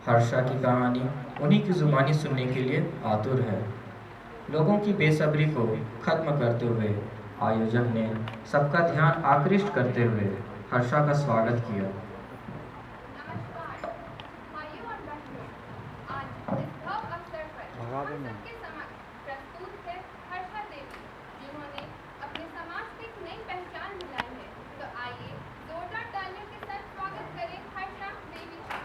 हर्षा की कहानी उन्हीं की ज़ुबानी सुनने के लिए आतुर है। लोगों की बेसब्री को खत्म करते हुए आयोजक ने सबका ध्यान आकृष्ट करते हुए हर्षा का स्वागत किया। नमस्कार भाइयों और बहनों। आज इस भव्य अवसर पर भगा हम देना। सबके समक्ष प्रस्तुत है हर्षा देवी, जिन्होंने अपने समाज को एक नई पहचान दिलाई है। तो आइए जोरदार तालियों के साथ स्वागत करें हर्षा देवी का।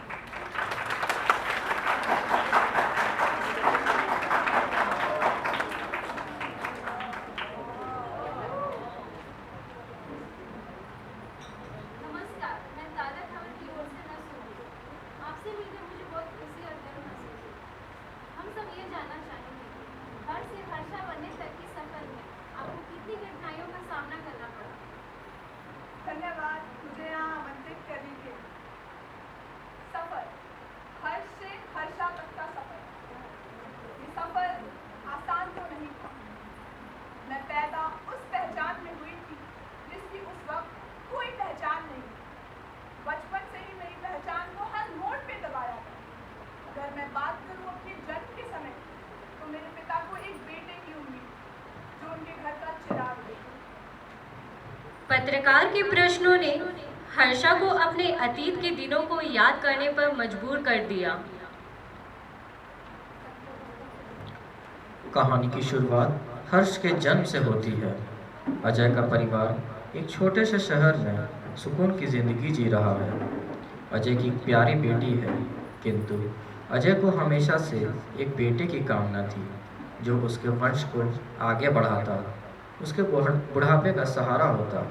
नमस्कार, मैं तारा खान की ओर से नसूर हूँ। आपसे मिलकर मुझे बहुत खुशी और गर्व महसूस हुई। हम सब ये जानना चाहेंगे कि हर से हर्षा बनने तक की सफर में आपको कितनी कठिनाइयों का सामना करना पड़ा। धन्यवाद मुझे यहाँ आमंत्रित करने के लिए। सफर, हर्ष से हर्षा तक का सफर। ये सफर आसान तो नहीं था। मैं पैदा उस पहचान में हुई थी जिसकी उस वक्त कोई पहचान नहीं थी। बचपन से ही मेरी पहचान को हर मोड़ पे दबाया था। अगर मैं बात करूँ अपने जन्म के समय, तो मेरे पिता को एक बेटे की उम्मीद, जो उनके घर का चिराग थे। पत्रकार के प्रश्नों ने हर्षा को अपने अतीत के दिनों को याद करने पर मजबूर कर दिया। कहानी की शुरुआत हर्ष के जन्म से होती है। अजय का परिवार एक छोटे से शहर में सुकून की ज़िंदगी जी रहा है। अजय की एक प्यारी बेटी है, किंतु अजय को हमेशा से एक बेटे की कामना थी, जो उसके वंश को आगे बढ़ाता, उसके बुढ़ापे का सहारा होता।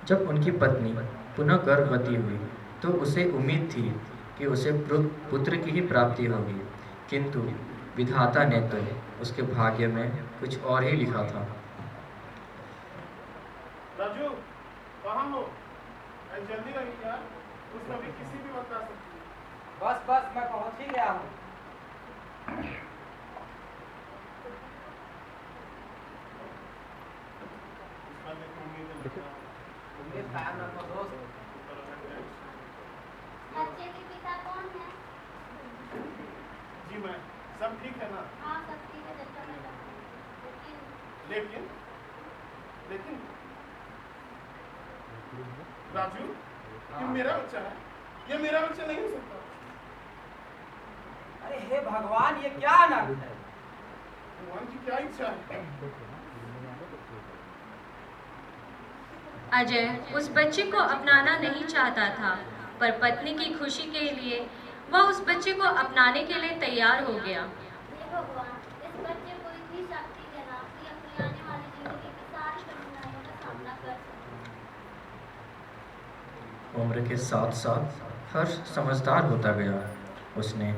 जब उनकी पत्नी पुनः गर्भवती हुई, तो उसे उम्मीद थी कि उसे पुत्र की ही प्राप्ति होगी, किंतु विधाता ने तो उसके भाग्य में कुछ और ही लिखा था। राजू, कहाँ हो? जल्दी रही यार, कुछ कभी किसी भी वक्त आ सकती है। बस मैं पहुंच ही गया हूँ। उम्मीद कायम रखो दोस्त। बच्चे के पिता कौन है? जी मैं, सब ठीक है ना? हाँ, सब ठीक है, जब लेकिन लेकिन राजू, ये मेरा बच्चा है, ये मेरा बच्चा नहीं हो सकता। अरे हे भगवान, ये क्या अनर्थ है? भगवान की क्या इच्छा है? अजय उस बच्चे को अपनाना नहीं चाहता था, पर पत्नी की खुशी के लिए वह उस बच्चे को अपनाने के लिए तैयार हो गया। हे भगवान, इस बच्चे को इतनी शक्ति देना कि अपनी आने वाली जिंदगी की सारी कठिनाइयों का सामना कर सके। उम्र के साथ साथ हर्ष समझदार होता गया। उसने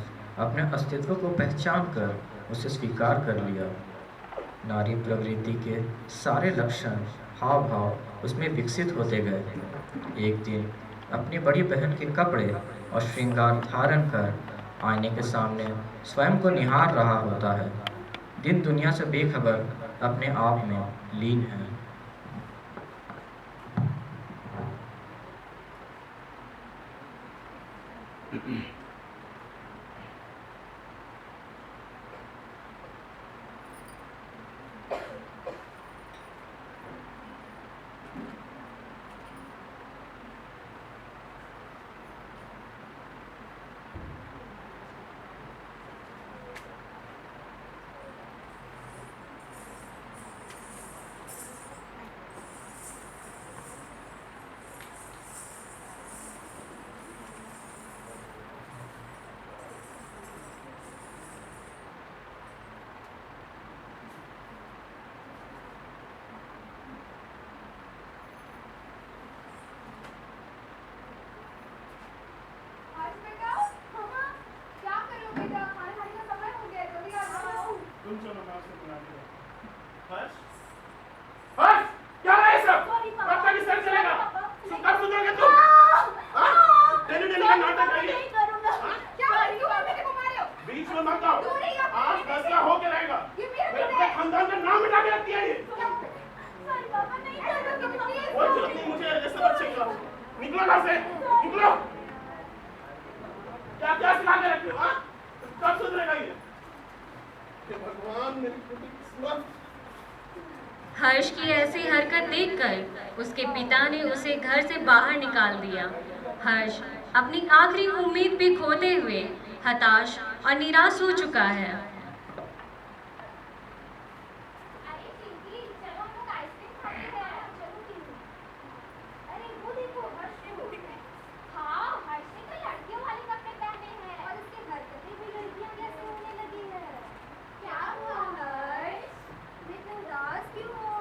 अपने अस्तित्व को पहचान कर उसे स्वीकार कर लिया। नारी प्रवृत्ति के सारे लक्षण, हाव भाव उसमें विकसित होते गए। एक दिन अपनी बड़ी बहन के कपड़े और श्रृंगार धारण कर आईने के सामने स्वयं को निहार रहा होता है। दिन दुनिया से बेखबर अपने आप में लीन है। हर्ष बेटा, मामा, क्या कर रहे हो बेटा? खाना खाने का समय हो गया है, जल्दी आ जाओ। तुम चलो, मैं आपसे बुला के लाता हूँ। हर्ष, हर्ष, क्या है ये सब? कब तक इस तरह चलेगा? कब सुधरोगे तुम? हाँ? डेली का नाटक है ये? क्या कर रही हो? बेटे को मारे हो? बीच में मत आओ। दूर रहिए अपने आज बेटे से। फैसला होके रहेगा। ये मेरा मेरे बेटा है। खानदान का नाम मिटा के रखती है ये। सॉरी पापा, नहीं करूँगी प्लीज। कोई जरूरत नहीं मुझे ऐसे बच्चे का। निकलो ना से, निकलो। क्या क्या सिखा के रखे हो? हाँ? कब सुधरेगा ये? हे भगवान, मेरी बेटी की किस्मत। हर्ष की ऐसी हरकत देखकर उसके पिता ने उसे घर से बाहर निकाल दिया। हर्ष अपनी आखिरी उम्मीद भी खोते हुए हताश और निराश हो चुका है। अरे चिंकी, चलो हम लोग आइसक्रीम खाते हैं। चलो क्यों? अरे वो देखो, हर्ष ने हाँ, हर्ष ने तो लड़कियों वाले कपड़े पहने हैं और उसकी हरकतें भी लड़कियों जैसे होने लगी है। क्या हुआ हर्ष? मैं तो उदास क्यों हो?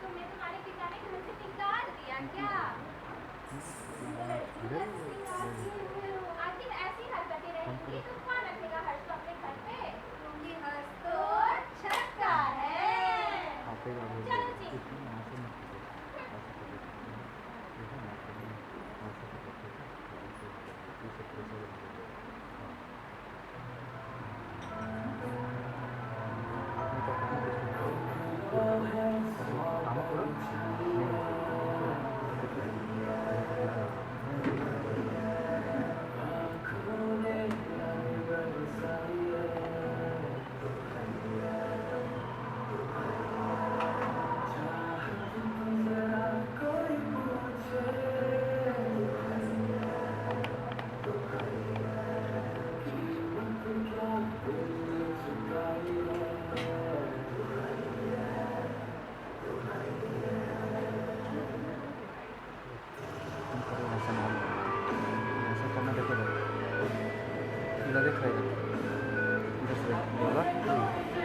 तुम्हें तुम्हारे पिता ने घर से निकाल दिया क्या? आखिर ऐसी हरकतें रहेंगी तो कौन रखेगा हर्ष को अपने घर पे? क्योंकि हर्ष तो छक्का है। चलो जी।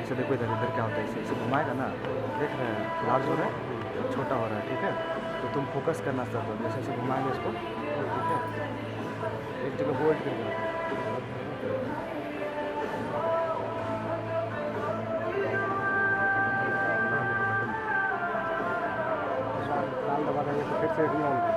इसे देखो इधर इधर क्या होता है, इसे घुमाएगा ना, देख रहे हैं लार्ज हो रहा है, छोटा हो रहा है, ठीक है। तो तुम फोकस करना स्टार्ट करो, जैसे इसे घुमाएंगे इसको, ठीक है, एक जगह होल्ड करके लाल दबा देंगे तो फिर से घुमाओगे।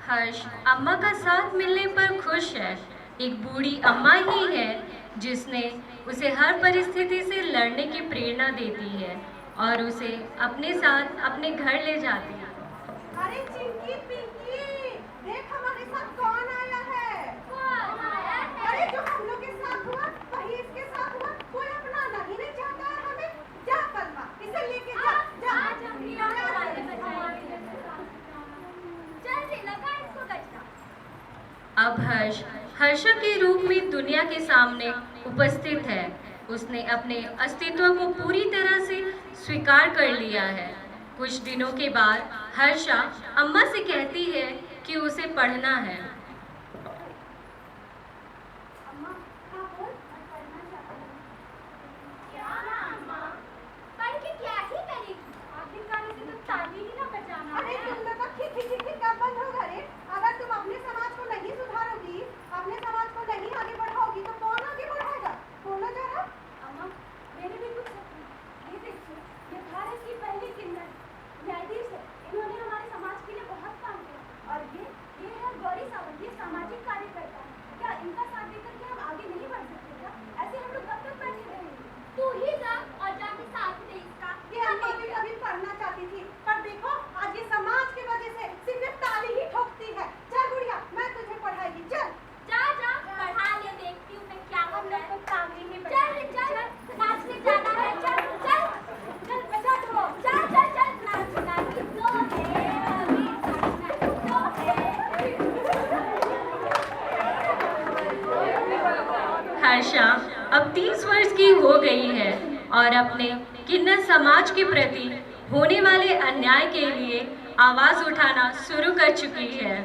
हर्ष अम्मा का साथ मिलने पर खुश है। एक बूढ़ी अम्मा ही है जिसने उसे हर परिस्थिति से लड़ने की प्रेरणा देती है और उसे अपने साथ अपने घर ले जाती है। अरे चिंकी पिंकी, देख हमारे साथ कौन आया है? कौन आया है? अरे जो हम लोग के साथ हुआ वही इसके साथ हुआ। कोई अपनाना ही नहीं चाहता है हमें। जा पलमा, इसे लेके जा। जा जल्दी लगा इसको गजरा। अब हर्षा के रूप में दुनिया के सामने उपस्थित है। उसने अपने अस्तित्व को पूरी तरह से स्वीकार कर लिया है। कुछ दिनों के बाद हर्षा अम्मा से कहती है कि उसे पढ़ना है। अम्मा, हाँ बोल, मैं पढ़ना चाहती हूँ। क्या अम्मा? पढ़ के क्या ही करेगी? आखिरकार इसे तो ताली ही ना बजाना अरे है। तुम लोग का खिखी कब बंद होगा रे? अगर तुम अपने समाज को नहीं सुधारोगी, अपने समाज को नहीं आगे बढ़ाओगी तो कौन आगे बढ़ाएगा? बोलो जरा। अम्मा, मेरे भी कुछ सपने हैं। ये देखिए, ये भारत की पहली किन्नर न्यायाधीश है। इन्होंने हमारे समाज के लिए बहुत काम किया। और ये है गौरी सावंत, ये सामाजिक कार्यकर्ता है। क्या इनका साथ देकर के हम आगे नहीं बढ़ सकते क्या? ऐसे हम लोग कब तक बैठे रहेंगे? तू ही जा और जाके साथ दे इसका। ये अम्मा भी कभी पढ़ना चाहती थी, पर देखो आज ये समाज की वजह से सिर्फ ताली ही ठोकती है। चल गुड़िया, मैं तुझे पढ़ाएगी। चल जा जा, पढ़ा ले, देखती हूँ मैं क्या होता है। ताली ही चल चल, नाचने जाना है। चल चल चल, बजा दो। चल चल चल, नाचना ही तो है, अभी नाचना ही तो है। हर्षा अब 30 वर्ष की हो गई है और अपने किन्नर समाज के प्रति होने वाले अन्याय के लिए आवाज उठाना शुरू कर चुकी है।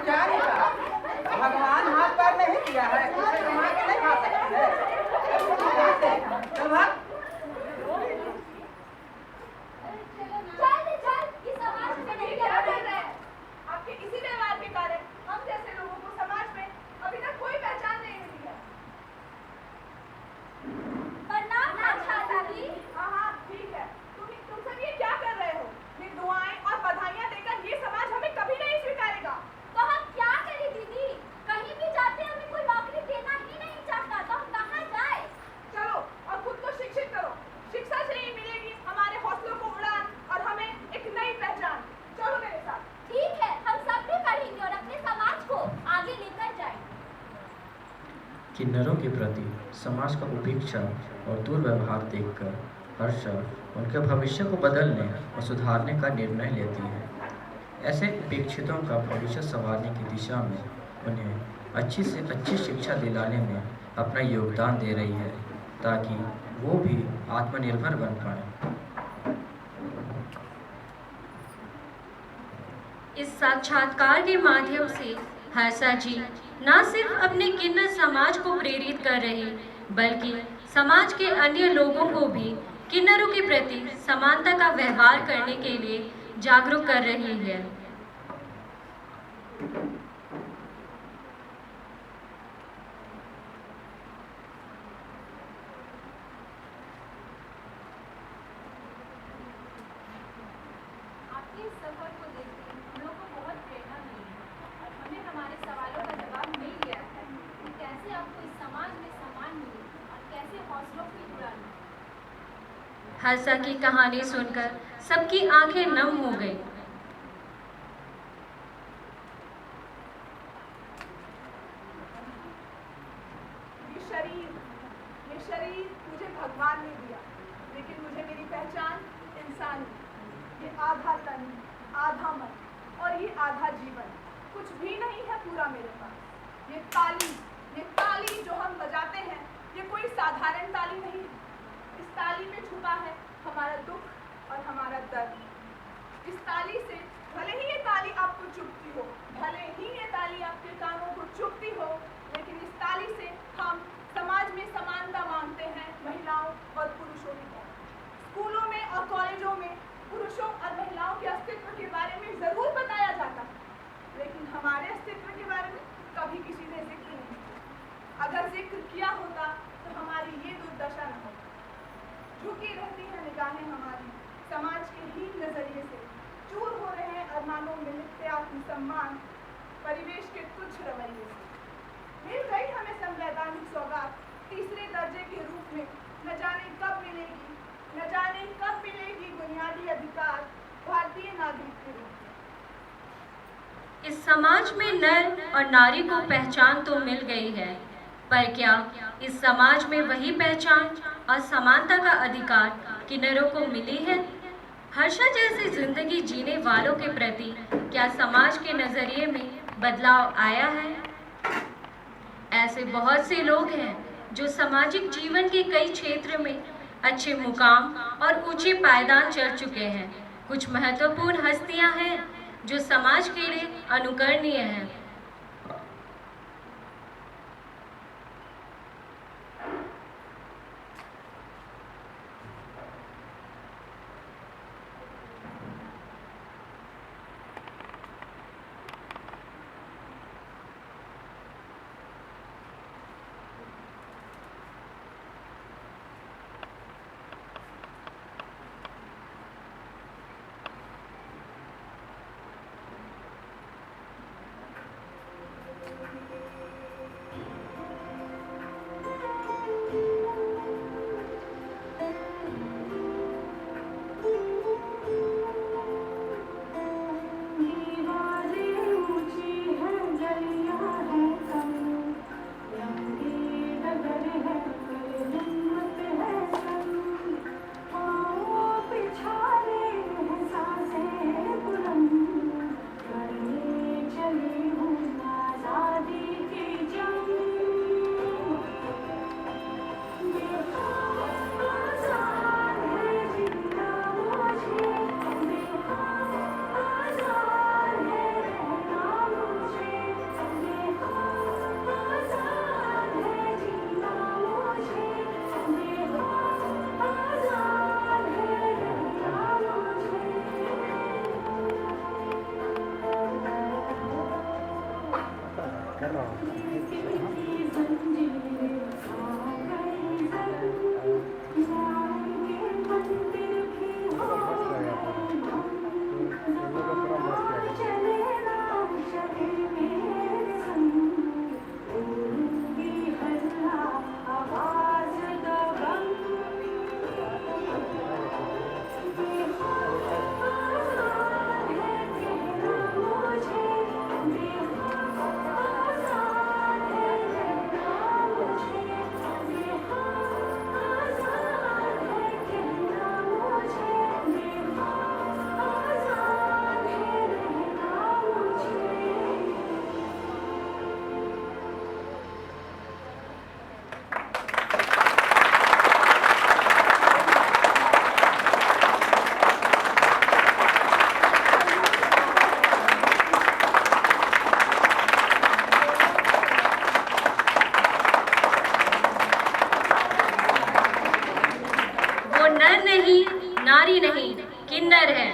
क्या नहीं कहा? भगवान हाथ पैर नहीं दिया है, इसे कमा के नहीं खा सकती है। चल भाग। आपके इसी व्यवहार के कारण हम जैसे लोगों को समाज में अभी तक कोई पहचान नहीं मिली है। हाँ ठीक है, तुम सब ये क्या कर रहे हो? ये दुआएं और बधाइयां देकर ये समाज हमें कभी नहीं स्वीकारेगा। तो हम क्या करें दीदी? कहीं भी जाते हमें कोई नौकरी देना ही नहीं चाहता, तो हम कहाँ जाए? चलो और खुद को शिक्षित करो। शिक्षा से ही मिलेगी हमारे हौसलों को उड़ान और हमें एक नई पहचान। चलो मेरे साथ। ठीक है, हम सब भी पढ़ेंगे और अपने समाज को आगे लेकर जाएंगे। किन्नरों के प्रति समाज का उपेक्षा और दुर्व्यवहार देखकर हर्षा उनके भविष्य को बदलने और सुधारने का निर्णय लेती है। ऐसे उपेक्षितों का भविष्य संवारने की दिशा में उन्हें अच्छी से अच्छी शिक्षा दिलाने में अपना योगदान दे रही है, ताकि वो भी आत्मनिर्भर बन पाएं। इस साक्षात्कार के माध्यम से हर्षा जी न सिर्फ अपने किन्नर समाज को प्रेरित कर रही, बल्कि समाज के अन्य लोगों को भी किन्नरों के प्रति समानता का व्यवहार करने के लिए जागरूक कर रही है। आपके इस सफर को देखकर हम लोग को बहुत प्रेरणा मिली है और हमें हमारे सवालों का जवाब मिल गया है कि कैसे आपको इस समाज में सम्मान मिले और कैसे हौसलों की उड़ान। हर्षा की कहानी सुनकर सबकी आंखें नम हो गई। ये शरीर मुझे भगवान ने दिया, लेकिन मुझे मेरी पहचान इंसान है। ये आधा तन, आधा मन और ये आधा जीवन, कुछ भी नहीं है पूरा मेरे पास। ये ताली जो हम बजाते हैं, ये कोई साधारण ताली नहीं है। इस ताली में छुपा है हमारा दुख और हमारा दर्द। इस ताली से भले ही ये ताली आपको चुभती हो, भले ही ये ताली आपके कानों को चुभती हो, लेकिन इस ताली से हम समाज में समानता मांगते हैं महिलाओं और पुरुषों की। स्कूलों में और कॉलेजों में पुरुषों और महिलाओं के अस्तित्व के बारे में जरूर बताया जाता है, लेकिन हमारे अस्तित्व के बारे में कभी किसी ने जिक्र नहीं किया। अगर जिक्र किया होता तो हमारी ये दुर्दशा न होती। झुकी रहती है निगाहें हमारी समाज के हीन नजरिए से, चूर हो रहे हैं अरमानों में नित्य आत्मसम्मान परिवेश के तुच्छ रवैये से। मिल गई हमें संवैधानिक सौगात तीसरे दर्जे के रूप में, न जाने कब मिलेगी बुनियादी अधिकार भारतीय नागरिक के रूप में। इस समाज में नर और नारी को पहचान तो मिल गई है, पर क्या इस समाज में वही पहचान और समानता का अधिकार किन्नरों को मिली है? हर्षा जैसी जिंदगी जीने वालों के प्रति क्या समाज के नजरिए में बदलाव आया है? ऐसे बहुत से लोग हैं जो सामाजिक जीवन के कई क्षेत्र में अच्छे मुकाम और ऊंचे पायदान चढ़ चुके हैं। कुछ महत्वपूर्ण हस्तियां हैं जो समाज के लिए अनुकरणीय हैं। नर नहीं, नारी नहीं, किन्नर है।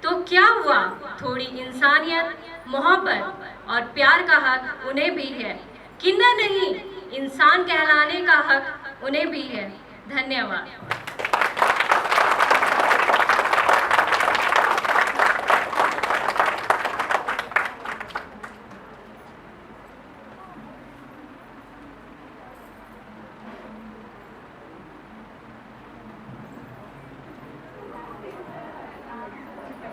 तो क्या हुआ, थोड़ी इंसानियत, मोहब्बत और प्यार का हक उन्हें भी है। किन्नर नहीं, इंसान कहलाने का हक उन्हें भी है। धन्यवाद।